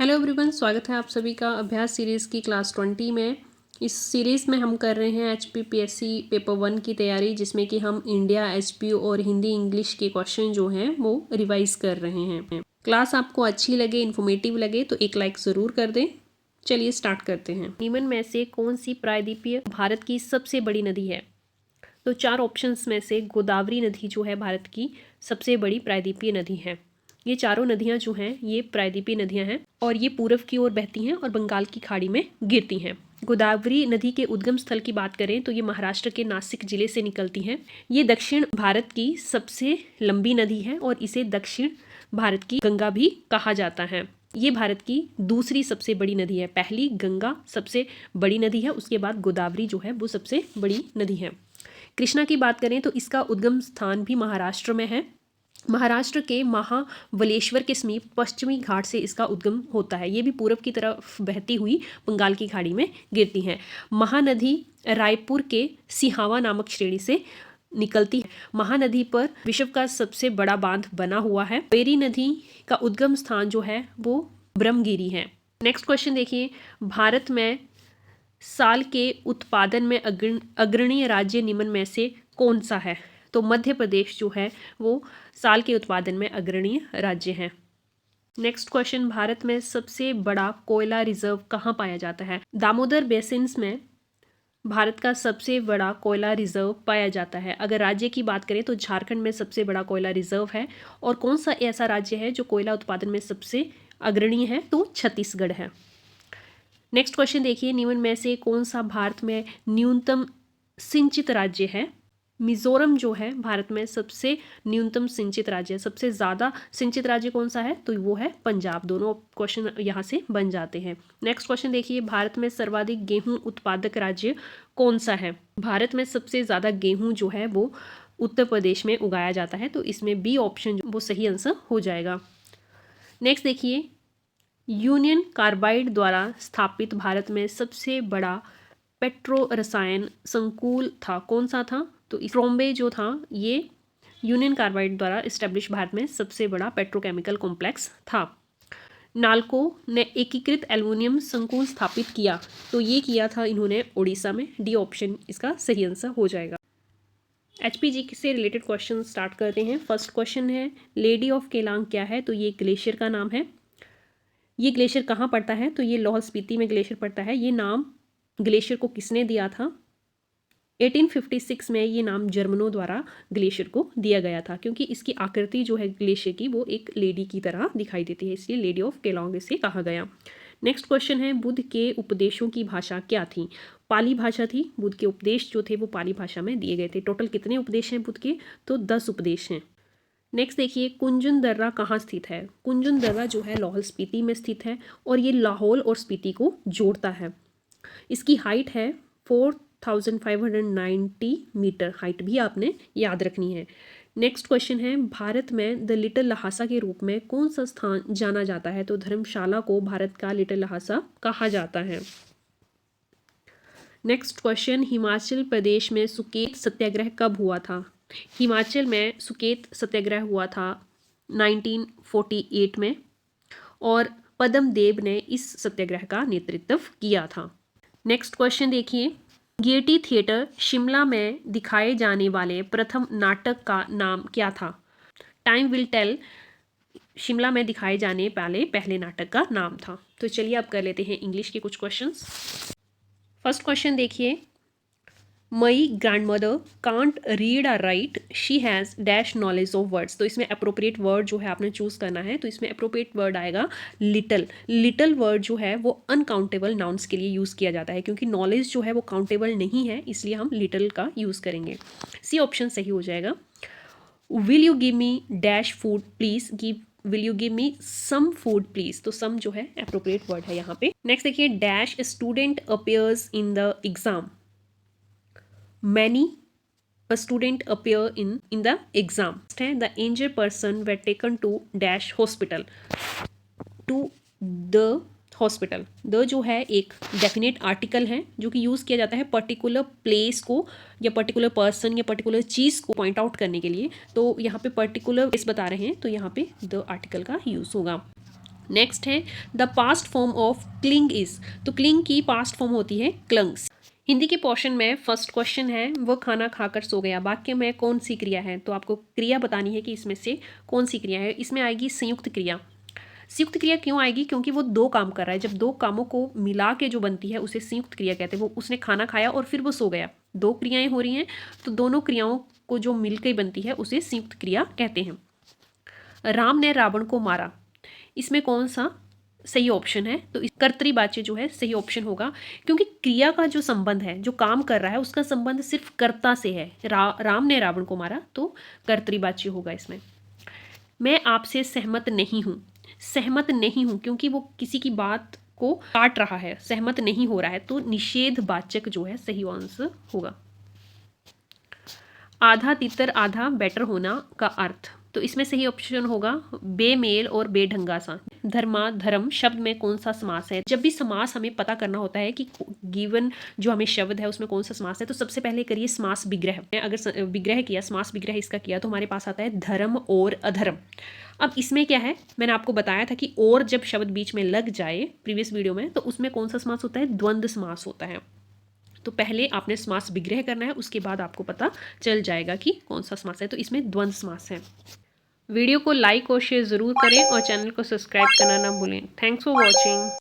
Hello everyone, स्वागत है आप सभी का अभ्यास सीरीज़ की क्लास 20 में। इस सीरीज़ में हम कर रहे हैं HPPSC पेपर 1 की तैयारी, जिसमें कि हम इंडिया, HPO और हिंदी इंग्लिश के क्वेश्चन जो हैं वो रिवाइज कर रहे हैं। क्लास आपको अच्छी लगे, इन्फॉर्मेटिव लगे तो एक लाइक ज़रूर कर दें। चलिए स्टार्ट करते हैं। निम्न में से कौन सी प्रायद्वीपीय भारत की सबसे बड़ी नदी है? तो 4 ऑप्शंस में से गोदावरी नदी जो है भारत की सबसे बड़ी प्रायद्वीपीय नदी है। ये चारों नदियां जो हैं ये प्रायद्वीपीय नदियां हैं और ये पूर्व की ओर बहती हैं और बंगाल की खाड़ी में गिरती हैं। गोदावरी नदी के उद्गम स्थल की बात करें तो ये महाराष्ट्र के नासिक जिले से निकलती हैं। ये दक्षिण भारत की सबसे लंबी नदी है और इसे दक्षिण भारत की गंगा भी कहा जाता है। ये भारत की दूसरी सबसे बड़ी नदी है। पहली गंगा सबसे बड़ी नदी है, उसके बाद गोदावरी जो है वो सबसे बड़ी नदी है। कृष्णा की बात करें तो इसका उद्गम स्थान भी महाराष्ट्र में है। महाराष्ट्र के महाबलेश्वर के समीप पश्चिमी घाट से इसका उद्गम होता है। ये भी पूर्व की तरफ बहती हुई बंगाल की खाड़ी में गिरती है। महानदी रायपुर के सिहावा नामक श्रेणी से निकलती है। महानदी पर विश्व का सबसे बड़ा बांध बना हुआ है। कावेरी नदी का उद्गम स्थान जो है वो ब्रह्मगिरी है। नेक्स्ट क्वेश्चन देखिए, भारत में साल के उत्पादन में अग्रणी राज्य निम्न में से कौन सा है? तो मध्य प्रदेश जो है वो साल के उत्पादन में अग्रणी राज्य है। नेक्स्ट क्वेश्चन, भारत में सबसे बड़ा कोयला रिजर्व कहाँ पाया जाता है? दामोदर बेसिन्स में भारत का सबसे बड़ा कोयला रिजर्व पाया जाता है। अगर राज्य की बात करें तो झारखंड में सबसे बड़ा कोयला रिजर्व है। और कौन सा ऐसा राज्य है जो कोयला उत्पादन में सबसे अग्रणी है? तो छत्तीसगढ़ है। नेक्स्ट क्वेश्चन देखिए, निम्न में से कौन सा भारत में न्यूनतम सिंचित राज्य है? मिजोरम जो है भारत में सबसे न्यूनतम सिंचित राज्य है। सबसे ज़्यादा सिंचित राज्य कौन सा है? तो वो है पंजाब। दोनों क्वेश्चन यहाँ से बन जाते हैं। नेक्स्ट क्वेश्चन देखिए, भारत में सर्वाधिक गेहूं उत्पादक राज्य कौन सा है? भारत में सबसे ज़्यादा गेहूं जो है वो उत्तर प्रदेश में उगाया जाता है। तो इसमें बी ऑप्शन वो सही आंसर हो जाएगा। नेक्स्ट देखिए, यूनियन कार्बाइड द्वारा स्थापित भारत में सबसे बड़ा पेट्रो रसायन संकुल था, कौन सा था? तो ट्रोम्बे जो था ये यूनियन कार्बाइड द्वारा इस्टेब्लिश भारत में सबसे बड़ा पेट्रोकेमिकल कॉम्प्लेक्स था। नाल्को ने एकीकृत एल्युमिनियम संकुल स्थापित किया, तो ये किया था इन्होंने उड़ीसा में। डी ऑप्शन इसका सही आंसर हो जाएगा। HPG से रिलेटेड क्वेश्चन स्टार्ट करते हैं। फर्स्ट क्वेश्चन है, लेडी ऑफ केलांग क्या है? तो ये ग्लेशियर का नाम है। ये ग्लेशियर कहाँ पड़ता है? तो ये लाहौल स्पीति में ग्लेशियर पड़ता है। ये नाम ग्लेशियर को किसने दिया था? 1856 में ये नाम जर्मनों द्वारा ग्लेशियर को दिया गया था, क्योंकि इसकी आकृति जो है ग्लेशियर की वो एक लेडी की तरह दिखाई देती है, इसलिए लेडी ऑफ केलोंग इसे कहा गया। नेक्स्ट क्वेश्चन है, बुद्ध के उपदेशों की भाषा क्या थी? पाली भाषा थी। बुद्ध के उपदेश जो थे वो पाली भाषा में दिए गए थे। टोटल कितने उपदेश हैं बुद्ध के? तो 10 उपदेश हैं। नेक्स्ट देखिए, कुंजन दर्रा कहाँ स्थित है? कुंजन दर्रा जो है लाहौल स्पीति में स्थित है और ये लाहौल और स्पीति को जोड़ता है। इसकी हाइट है 4590 मीटर। हाइट भी आपने याद रखनी है। नेक्स्ट क्वेश्चन है, भारत में द लिटिल लहासा के रूप में कौन सा स्थान जाना जाता है? तो धर्मशाला को भारत का लिटिल लहासा कहा जाता है। नेक्स्ट क्वेश्चन, हिमाचल प्रदेश में सुकेत सत्याग्रह कब हुआ था? हिमाचल में सुकेत सत्याग्रह हुआ था 1948 में और पद्म देव ने इस सत्याग्रह का नेतृत्व किया था। नेक्स्ट क्वेश्चन देखिए, गेयटी थिएटर शिमला में दिखाए जाने वाले प्रथम नाटक का नाम क्या था? टाइम विल टेल शिमला में दिखाए जाने वाले पहले नाटक का नाम था। तो चलिए अब कर लेते हैं इंग्लिश के कुछ क्वेश्चंस। फर्स्ट क्वेश्चन देखिए, मई ग्रैंडमदर कांट रीड और right, she has dash knowledge of words. तो इसमें अप्रोप्रिएट वर्ड जो है आपने चूज करना है। तो इसमें अप्रोप्रिएट वर्ड आएगा लिटल। लिटल वर्ड जो है वो अनकाउंटेबल नाउन्स के लिए यूज़ किया जाता है, क्योंकि नॉलेज जो है वो काउंटेबल नहीं है, इसलिए हम लिटल का यूज़ करेंगे। सी ऑप्शन सही हो जाएगा। Will you give me dash food please, will you give me some food please. तो सम जो है अप्रोप्रिएट वर्ड है यहाँ पे। नेक्स्ट देखिए, dash student appears in the exam, many a student appear in the exam. The injured person were taken to dash hospital, to the hospital. The जो है एक डेफिनेट आर्टिकल है जो कि यूज़ किया जाता है पर्टिकुलर प्लेस को या पर्टिकुलर पर्सन या पर्टिकुलर चीज़ को पॉइंट आउट करने के लिए। तो यहाँ पे पर्टिकुलर प्लेस बता रहे हैं तो यहाँ पे द आर्टिकल का यूज़ होगा। नेक्स्ट है the past form of cling is, तो क्लिंग की पास्ट फॉर्म होती है क्लंग्स। हिंदी के पोर्शन में फर्स्ट क्वेश्चन है वो खाना खाकर सो गया, वाक्य में कौन सी क्रिया है, तो आपको क्रिया बतानी है कि इसमें से कौन सी क्रिया है। इसमें आएगी संयुक्त क्रिया। संयुक्त क्रिया क्यों आएगी, क्योंकि वो दो काम कर रहा है, जब दो कामों को मिला के जो बनती है उसे संयुक्त क्रिया कहते हैं। वो उसने खाना खाया और फिर वो सो गया, दो क्रियाएं हो रही हैं, तो दोनों क्रियाओं को जो मिलकर बनती है उसे संयुक्त क्रिया कहते हैं। राम ने रावण को मारा, इसमें कौन सा सही ऑप्शन है, तो कर्तृवाच्य जो है सही ऑप्शन होगा, क्योंकि क्रिया का जो संबंध है, जो काम कर रहा है उसका संबंध सिर्फ कर्ता से है। राम ने रावण को मारा, तो कर्तृवाच्य होगा इसमें। मैं आपसे सहमत नहीं हूँ, सहमत नहीं हूँ क्योंकि वो किसी की बात को काट रहा है, सहमत नहीं हो रहा है, तो निषेधवाचक जो है सही आंसर होगा। आधा तितर आधा बेटर होना का अर्थ, तो इसमें सही ऑप्शन होगा बेमेल और बेढंगा सा। धर्मा धर्म शब्द में कौन सा समास है, जब भी समास हमें पता करना होता है कि गिवन जो हमें शब्द है उसमें कौन सा समास है, तो सबसे पहले करिए समास विग्रह। अगर विग्रह किया, समास विग्रह इसका किया, तो हमारे पास आता है धर्म और अधर्म। अब इसमें क्या है, मैंने आपको बताया था कि और जब शब्द बीच में लग जाए प्रीवियस वीडियो में, तो उसमें कौन सा समास होता है, द्वंद्व समास होता है। तो पहले आपने समास विग्रह करना है, उसके बाद आपको पता चल जाएगा कि कौन सा समास है, तो इसमें द्वंद्व समास है। वीडियो को लाइक और शेयर ज़रूर करें और चैनल को सब्सक्राइब करना ना भूलें। Thanks for watching.